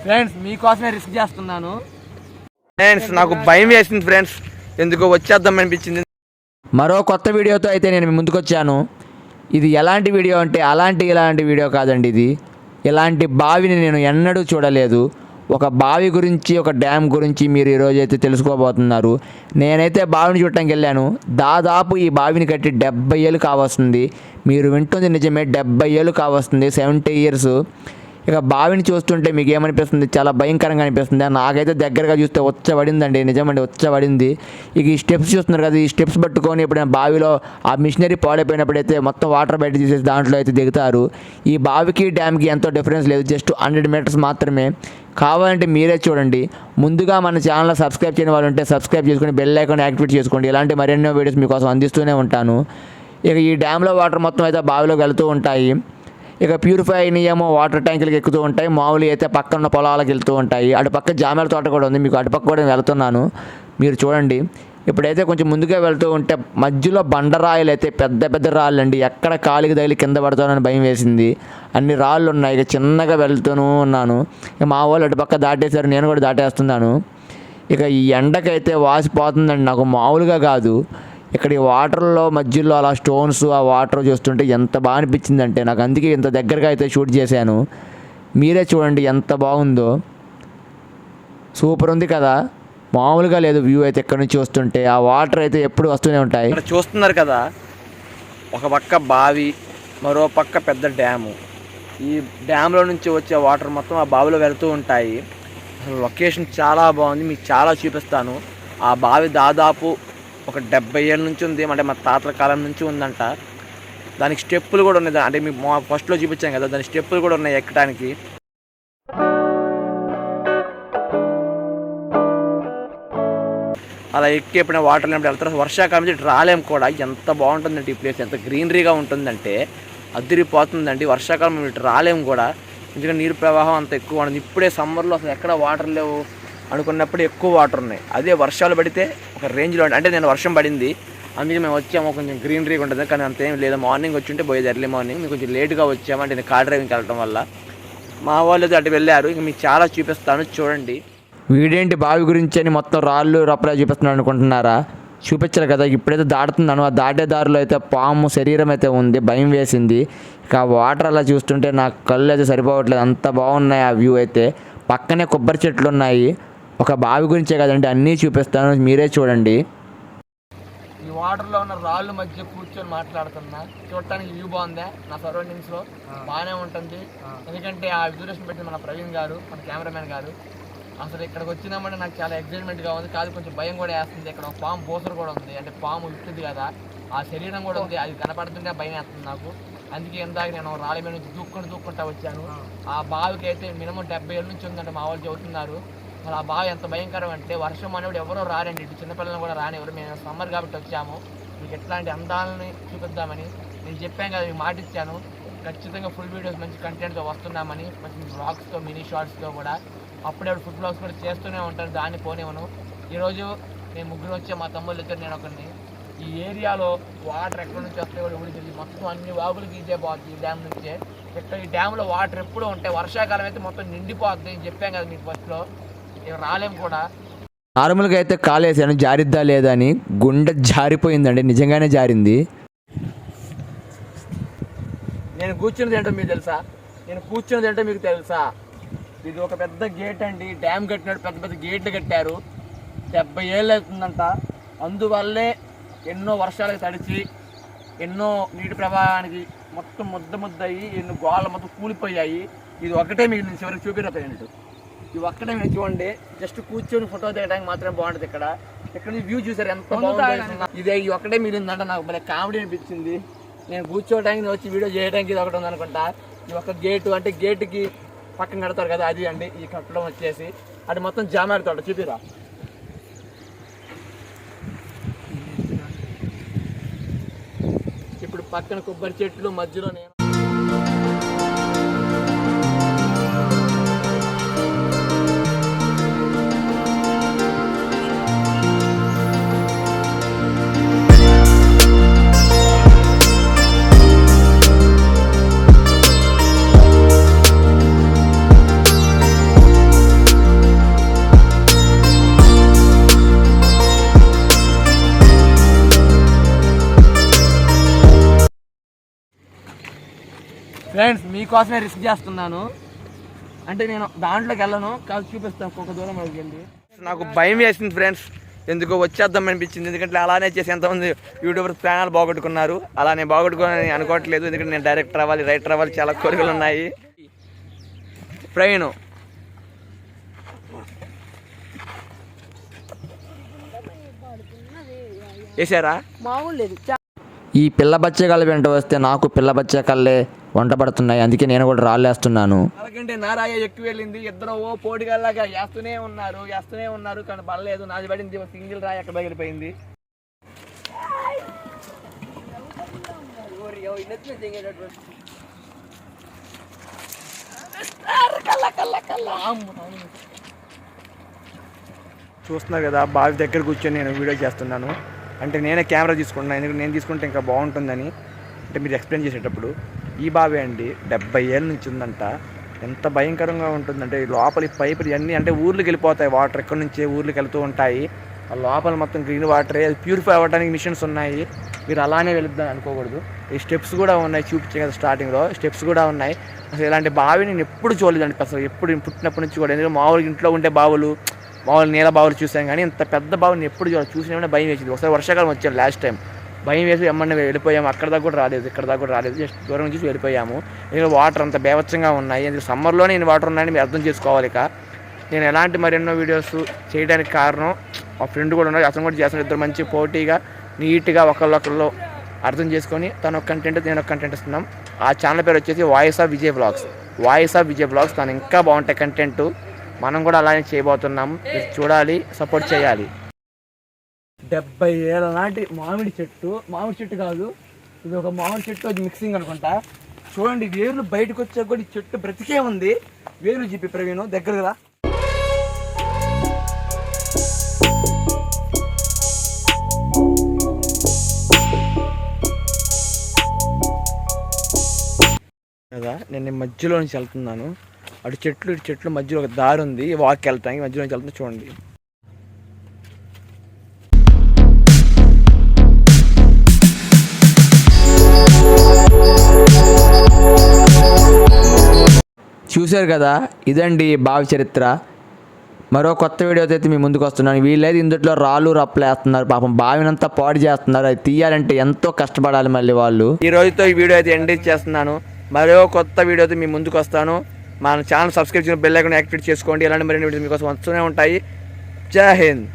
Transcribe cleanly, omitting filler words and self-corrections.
Friends మీకోసమే risk చేస్తున్నాను friends. నాకు భయం వేసింది ఫ్రెండ్స్, ఎందుకో వచ్చేద్దాం అనిపించింది. మరో కొత్త వీడియోతో అయితే నేను మీ ముందుకు వచ్చాను. ఇది ఎలాంటి వీడియో అంటే ఇలాంటి వీడియో కాదండి. ఇది ఇలాంటి బావిని నేను ఎన్నడూ చూడలేదు. ఒక బావి గురించి, ఒక డ్యామ్ గురించి మీరు ఈరోజు అయితే తెలుసుకోబోతున్నారు. నేనైతే బావిని చూడటానికి వెళ్ళాను. దాదాపు ఈ బావిని కట్టి 70 ఏళ్ళు కావస్తుంది. మీరు వింటుంది నిజమే, 70 ఏళ్ళు కావస్తుంది, 70 ఇయర్స్. ఇక బావిని చూస్తుంటే మీకు ఏమనిపిస్తుంది? చాలా భయంకరంగా అనిపిస్తుంది. నాకైతే దగ్గరగా చూస్తే వచ్చబడిందండి, నిజమండి వచ్చబడింది. ఇక ఈ స్టెప్స్ చూస్తున్నారు కదా, ఈ స్టెప్స్ పట్టుకొని ఇప్పుడు బావిలో ఆ మిషనరీ పాడైపోయినప్పుడైతే మొత్తం వాటర్ బయట తీసేసి దాంట్లో అయితే దిగుతారు. ఈ బావికి డ్యామ్కి ఎంతో డిఫరెన్స్ లేదు, జస్ట్ 100 మీటర్స్ మాత్రమే. కావాలంటే మీరే చూడండి. ముందుగా మన ఛానల్ సబ్స్క్రైబ్ చేయని వాళ్ళు ఉంటే సబ్స్క్రైబ్ చేసుకొని బెల్ ఐకాన్ యాక్టివేట్ చేసుకోండి. ఇలాంటి మరెన్నో వీడియోస్ మీకోసం అందిస్తూనే ఉంటాను. ఇక ఈ డ్యామ్లో వాటర్ మొత్తం అయితే బావిలోకి వెళ్తూ ఉంటాయి. ఇక ప్యూరిఫై అయినాయేమో వాటర్ ట్యాంకులకి ఎక్కుతూ ఉంటాయి, మామూలు అయితే పక్కన పొలాలకు వెళ్తూ ఉంటాయి. అటు పక్క జామల తోట కూడా ఉంది, మీకు అటుపక్క కూడా వెళ్తున్నాను, మీరు చూడండి. ఇప్పుడైతే కొంచెం ముందుగా వెళ్తూ ఉంటే మధ్యలో బండరాయిలు అయితే పెద్ద పెద్ద రాళ్ళు అండి. ఎక్కడ కాలికి తగిలి కింద పడతానని భయం వేసింది. అన్ని రాళ్ళు ఉన్నాయి. ఇక చిన్నగా వెళ్తూనే ఉన్నాను. ఇక మా వాళ్ళు అటుపక్క దాటేశారు, నేను కూడా దాటేస్తున్నాను. ఇక ఈ ఎండకైతే వాసిపోతుందండి, నాకు మామూలుగా కాదు. ఇక్కడ ఈ వాటర్లో మధ్యలో అలా స్టోన్స్, ఆ వాటర్ చూస్తుంటే ఎంత బాగా అనిపించిందంటే నాకు. అందుకే ఇంత దగ్గరగా అయితే షూట్ చేశాను. మీరే చూడండి ఎంత బాగుందో, సూపర్ ఉంది కదా, మామూలుగా లేదు వ్యూ అయితే. ఇక్కడ నుంచి వస్తుంటే ఆ వాటర్ అయితే ఎప్పుడు వస్తూనే ఉంటాయి. ఇక్కడ చూస్తున్నారు కదా, ఒక పక్క బావి, మరో పక్క పెద్ద డ్యాము. ఈ డ్యామ్లో నుంచి వచ్చే వాటర్ మొత్తం ఆ బావిలో వెళ్తూ ఉంటాయి. అసలు లొకేషన్ చాలా బాగుంది, మీకు చాలా చూపిస్తాను. ఆ బావి దాదాపు ఒక 70 ఏళ్ళ నుంచి ఉంది, అంటే మా తాతల కాలం నుంచి ఉందంట. దానికి స్టెప్పులు కూడా ఉన్నాయి, అంటే మీకు ఫస్ట్లో చూపించాను కదా, దానికి స్టెప్పులు కూడా ఉన్నాయి ఎక్కడానికి. అలా ఎక్కి ఎప్పుడైనా వాటర్ లేనప్పుడు వెళ్తారు. వర్షాకాలం నుంచి రాలేం కూడా. ఎంత బాగుంటుందంటే ఈ ప్లేస్, ఎంత గ్రీనరీగా ఉంటుందంటే అదిరిపోతుందండి. వర్షాకాలం ఇటు రాలేము కూడా, ఎందుకంటే నీరు ప్రవాహం అంత ఎక్కువ ఉంటుంది. ఇప్పుడే సమ్మర్లో అసలు ఎక్కడ వాటర్ లేవు అనుకున్నప్పుడు ఎక్కువ వాటర్ ఉన్నాయి. అదే వర్షాలు పడితే ఒక రేంజ్లో అంటే నేను వర్షం పడింది అందుకే మేము వచ్చాము, కొంచెం గ్రీనరీగా ఉంటుంది. కానీ అంతేం లేదు, మార్నింగ్ వచ్చి ఉంటే పోయేది ఎర్లీ మార్నింగ్. మేము కొంచెం లేట్గా వచ్చాము, అంటే నేను కార్ డ్రైవింగ్కి వెళ్ళడం వల్ల. మా వాళ్ళు అటు వెళ్ళారు. ఇక మీకు చాలా చూపిస్తాను చూడండి. వీడేంటి బావి గురించి అని మొత్తం రాళ్ళు రప్పలా చూపిస్తున్నాడు అనుకుంటున్నారా? చూపించారు కదా. ఇప్పుడైతే దాటుతున్నాను. ఆ దాటే దారిలో అయితే పాము శరీరం అయితే ఉంది, భయం వేసింది. ఇక ఆ వాటర్ అలా చూస్తుంటే నాకు కళ్ళు అయితే సరిపోవట్లేదు, అంత బాగున్నాయి ఆ వ్యూ అయితే. పక్కనే కొబ్బరి చెట్లు ఉన్నాయి. ఒక బావి గురించే కదండి, అన్నీ చూపిస్తాను, మీరే చూడండి. ఈ వాటర్లో ఉన్న రాళ్ళు మధ్య కూర్చొని మాట్లాడుతున్నా. చూడటానికి వ్యూ బాగుందా, నా సరౌండింగ్స్లో బాగానే ఉంటుంది. ఎందుకంటే ఆ విజులేషన్ పెట్టింది మన ప్రవీణ్ గారు, మన కెమెరామెన్ గారు. అసలు ఇక్కడికి వచ్చినామంటే నాకు చాలా ఎక్సైట్మెంట్గా ఉంది, కాదు కొంచెం భయం కూడా వేస్తుంది. ఇక్కడ ఒక పాము బోసర్ కూడా ఉంది, అంటే పాము ఇస్తుంది కదా, ఆ శరీరం కూడా ఉంది. అది కనపడుతుంటే భయం వేస్తుంది నాకు. అందుకే ఇందాక నేను రాళ్ళ మీద నుంచి దూక్కుంటా వచ్చాను. ఆ బావికి అయితే మినిమం 70 ఏళ్ళ నుంచి ఉందంటే మా వాళ్ళు చెబుతున్నారు. అసలు ఆ బావి ఎంత భయంకరం అంటే వర్షం అనేవి ఎవరో రారండి, ఇటు చిన్నపిల్లలను కూడా రానివ్వరు. మేము సమ్మర్ కాబట్టి వచ్చాము, మీకు ఎట్లాంటి అందాలని చూపిద్దామని. నేను చెప్పాను కదా, మీకు మాట ఇచ్చాను, ఖచ్చితంగా ఫుల్ వీడియోస్ మంచి కంటెంట్తో వస్తున్నామని, మంచి బ్లాగ్స్తో, మినీ షార్ట్స్తో కూడా. అప్పుడే ఫుడ్ బ్లాగ్స్ కూడా చేస్తూనే ఉంటాను, దాన్ని పోనివ్వను. ఈరోజు నేను ముగ్గురు వచ్చే, మా తమ్ముళ్ళు ఇద్దరు, నేను ఒకరిని. ఈ ఏరియాలో వాటర్ ఎక్కడి నుంచి వస్తాయి కూడా ఊడి తెలియదు, మొత్తం అన్ని వాగులకి ఇదే పోతుంది ఈ డ్యామ్ నుంచే. ఇక్కడ ఈ డ్యామ్లో వాటర్ ఎప్పుడూ ఉంటాయి, వర్షాకాలం అయితే మొత్తం నిండిపోతుంది. చెప్పాను కదా మీకు ఫస్ట్లో, ఇక రాలేము కూడా. నార్మల్గా అయితే కాలేసాను, జారిద్దా లేదా అని. గుండె జారిపోయిందండి, నిజంగానే జారింది. నేను కూర్చున్నది ఏంటో మీకు తెలుసా? ఇది ఒక పెద్ద గేట్ అండి. డ్యామ్ కట్టినట్టు పెద్ద పెద్ద గేట్లు కట్టారు. 70 ఏళ్ళు అవుతుందంట. అందువల్లే ఎన్నో వర్షాలకు తడిచి, ఎన్నో నీటి ప్రవాహానికి మొత్తం ముద్ద అయ్యి, ఎన్నో గోళ్ళ మొత్తం కూలిపోయాయి. ఇది ఒక్కటే మీకు నేను చివరికి చూపినట్టు. ఇది ఒక్కటే మీరు చూడండి, జస్ట్ కూర్చొని ఫోటో తీయడానికి మాత్రమే బాగుంటుంది. ఇక్కడ వ్యూ చూసారు ఎంత బాగుంటుంది. ఇదే ఈ ఒక్కటే మిగిలిందంట. నాకు భలే కామెడీ అనిపించింది. నేను కూర్చోవడానికి వచ్చి వీడియో చేయడానికి ఇది ఒకటి ఉందనుకుంటా. ఈ ఒక్క గేటు, అంటే గేటుకి పక్కన కడతారు కదా, అది అండి ఈ కట్టడం వచ్చేసి. అది మొత్తం జామారి తోట, చూపిరా. ఇప్పుడు పక్కన కొబ్బరి చెట్లు మధ్యలో నేను ఫ్రెండ్స్ మీకోసమే రిస్క్ చేస్తున్నాను, అంటే నేను దాంట్లోకి వెళ్ళను కాదు, చూపిస్తాను ఒక దూరం వెళ్ళి. నాకు భయం వేసింది ఫ్రెండ్స్, ఎందుకో వచ్చేద్దాం అనిపించింది. ఎందుకంటే అలానే చేసి ఎంతమంది యూట్యూబర్స్ ప్రాణాలు బాగొట్టుకున్నారు, అలా నేను బాగొట్టుకోవాలని అనుకోవట్లేదు. ఎందుకంటే నేను డైరెక్టర్ అవ్వాలి, రైటర్ అవ్వాలి, చాలా కోరికలు ఉన్నాయి. ట్రైను వేసారా? ఈ పిల్ల బచ్చగాళ్ళ వెంట వస్తే నాకు పిల్ల బచ్చగాళ్ళే వంట పడుతున్నాయి, అందుకే నేను కూడా రాళ్ళేస్తున్నాను. అలాగంటే నా రాయ ఎక్కువ వెళ్ళింది, ఇద్దరు ఓ పోటీగాళ్ళగా వేస్తూనే ఉన్నారు కానీ పడలేదు. నాది పడింది సింగిల్ రాయి అక్కడ పగిలిపోయింది. చూస్తున్నారు కదా, బావి దగ్గర కూర్చొని నేను వీడియో చేస్తున్నాను. అంటే నేనే కెమెరా తీసుకుంటున్నాను, ఎందుకంటే నేను తీసుకుంటే ఇంకా బాగుంటుందని. అంటే మీరు ఎక్స్ప్లెయిన్ చేసేటప్పుడు ఈ బావి అండి 70 ఏళ్ళ నుంచి ఉందంట. ఎంత భయంకరంగా ఉంటుందంటే లోపలి పైపులు ఇవన్నీ అంటే ఊర్లోకి వెళ్ళిపోతాయి, వాటర్ ఎక్కడి నుంచే ఊర్లోకి వెళ్తూ ఉంటాయి. ఆ లోపల మొత్తం గ్రీన్ వాటరే, అది ప్యూరిఫై అవ్వడానికి మిషన్స్ ఉన్నాయి. మీరు అలానే వెళుద్దాం అనుకోకూడదు. ఈ స్టెప్స్ కూడా ఉన్నాయి, చూపించే కదా స్టార్టింగ్లో స్టెప్స్ కూడా ఉన్నాయి. అసలు ఇలాంటి బావి నేను ఎప్పుడు చూడలేదండి అసలు, ఎప్పుడు పుట్టినప్పటి నుంచి కూడా. ఎందుకంటే మామూలుగా ఇంట్లో ఉండే బావులు, మామూలు నీళ్ళ బావులు చూసాం కానీ ఇంత పెద్ద బావుని ఎప్పుడు చూసినా భయం వేసింది. ఒకసారి వర్షాకాలం వచ్చాను లాస్ట్ టైం, భయం వేసి ఎమ్మన్నా వెళ్ళిపోయాము. అక్కడ దాకా కూడా రాలేదు, ఇక్కడ దాకా కూడా రాలేదు, జస్ట్ దూరం నుంచి వెళ్ళిపోయాము. ఎందుకంటే వాటర్ అంత బేవచ్చంగా ఉన్నాయి. ఎందుకంటే సమ్మర్లోనే నేను వాటర్ ఉన్నాయని మీరు అర్థం చేసుకోవాలి. ఇక నేను ఎలాంటి మరెన్నో వీడియోస్ చేయడానికి కారణం మా ఫ్రెండ్ కూడా ఉన్నారు, అతను కూడా చేస్తున్నాడు. ఇద్దరు మంచి పోటీగా నీట్గా ఒకళ్ళొకళ్ళు అర్థం చేసుకొని తను ఒక కంటెంట్ నేను ఒక కంటెంట్ ఇస్తున్నాం. ఆ ఛానల్ పేరు వచ్చేసి వాయిస్ ఆఫ్ విజయ్ బ్లాగ్స్. తను ఇంకా బాగుంటాయి కంటెంట్, మనం కూడా అలానే చేయబోతున్నాం. మీరు చూడాలి, సపోర్ట్ చేయాలి. 70 ఏళ్ళ నాటి మామిడి చెట్టు కాదు ఇది, ఒక మామిడి చెట్టు అది మిక్సింగ్ అనుకుంటా. చూడండి వేర్లు బయటకు వచ్చాక కూడా ఈ చెట్టు బ్రతికే ఉంది. వేర్లు చెప్పి ప్రవీణ్ దగ్గర రా. కదా నేను మధ్యలో నుంచి వెళ్తున్నాను, అటు చెట్లు ఇటు చెట్లు మధ్యలో ఒక దారి ఉంది, వాక్ వెళ్తాను, మధ్యలో నుంచి వెళ్తున్నా. చూడండి చూశారు కదా, ఇదండి బావి చరిత్ర. మరో కొత్త వీడియోతో అయితే మీ ముందుకు వస్తున్నాను. వీళ్ళైతే ఇందులో రాళ్ళు రప్పలు వేస్తున్నారు, పాపం బావినంతా పాడు చేస్తున్నారు. అది తీయాలంటే ఎంతో కష్టపడాలి మళ్ళీ వాళ్ళు. ఈ రోజుతో ఈ వీడియో అయితే ఎండ్ చేస్తున్నాను. మరో కొత్త వీడియోతో మీ ముందుకు వస్తాను. మన ఛానల్ సబ్స్క్రైబ్ చేసి బెల్ ఐకాన్ యాక్టివేట్ చేసుకోండి. ఇలాంటి మరిన్ని వీడియోస్ మీకోసం వస్తూనే ఉంటాయి. జై హింద్.